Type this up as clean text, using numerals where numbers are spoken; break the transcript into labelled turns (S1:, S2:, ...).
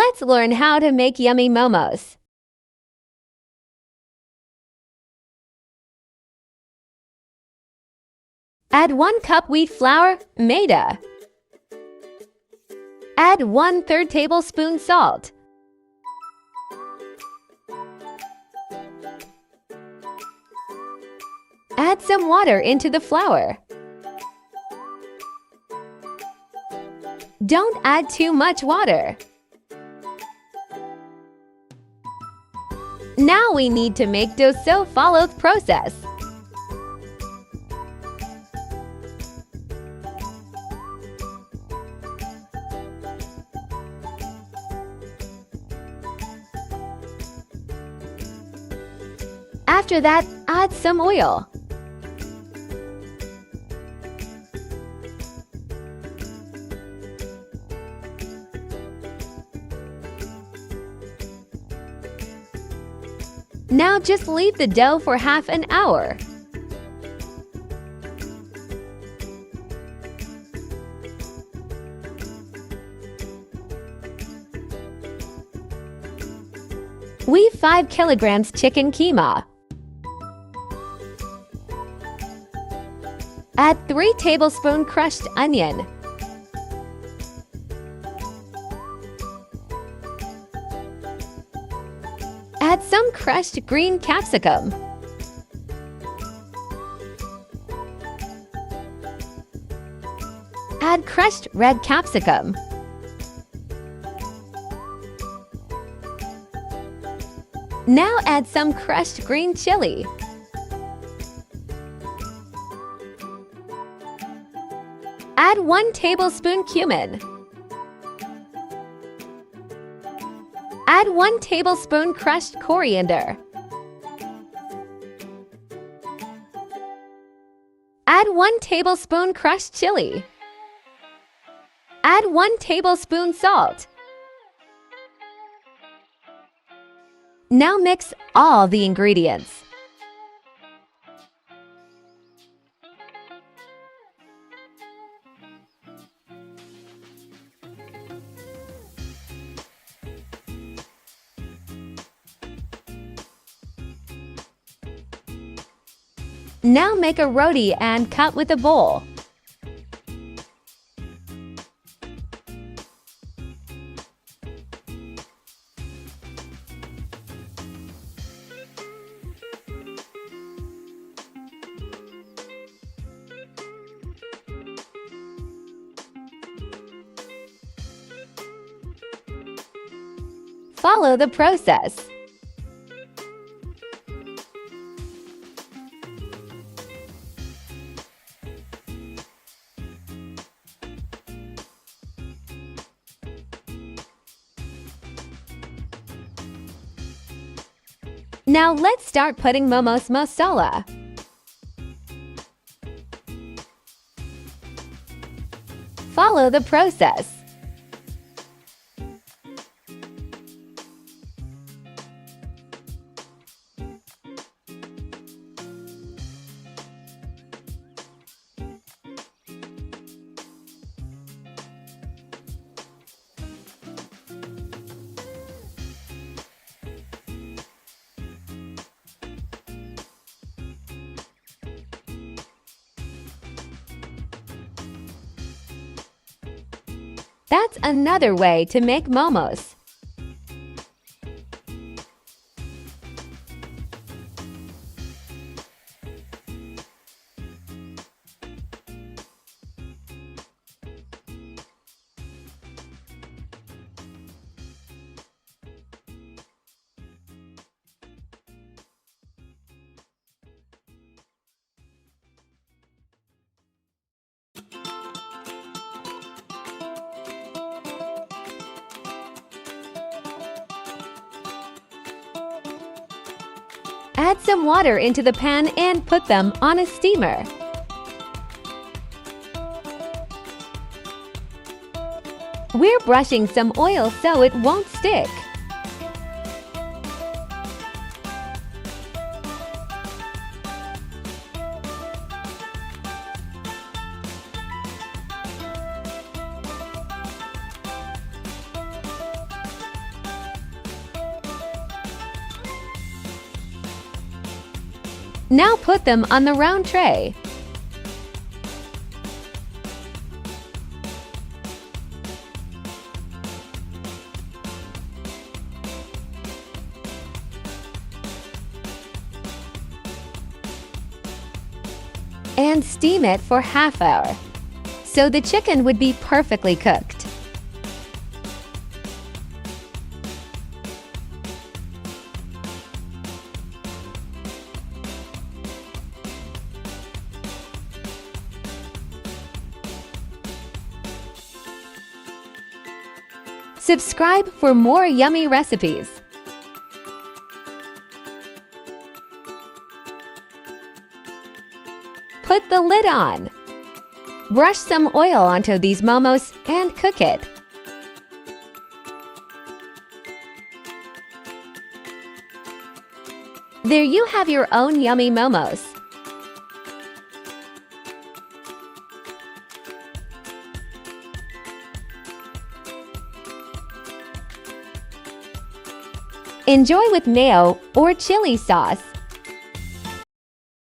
S1: Let's learn how to make yummy momos. Add 1 cup wheat flour, maida. Add 1/3 tablespoon salt. Add some water into the flour. Don't add too much water. Now we need to make dough, so follow the process. After that, add some oil. Now just leave the dough for half an hour. Weave 5 kilograms chicken keema. Add 3 tablespoons crushed onion. Add some crushed green capsicum. Add crushed red capsicum. Now add some crushed green chili. Add 1 tablespoon cumin. Add 1 tablespoon crushed coriander. Add 1 tablespoon crushed chili. Add 1 tablespoon salt. Now mix all the ingredients. Now make a roti and cut with a bowl. Follow the process. Now let's start putting momos masala. Follow the process. That's another way to make momos. Add some water into the pan and put them on a steamer. We're brushing some oil so it won't stick. Now put them on the round tray. And steam it for half hour, so the chicken would be perfectly cooked. Subscribe for more yummy recipes. Put the lid on. Brush some oil onto these momos and cook it. There you have your own yummy momos. Enjoy with mayo or chili sauce.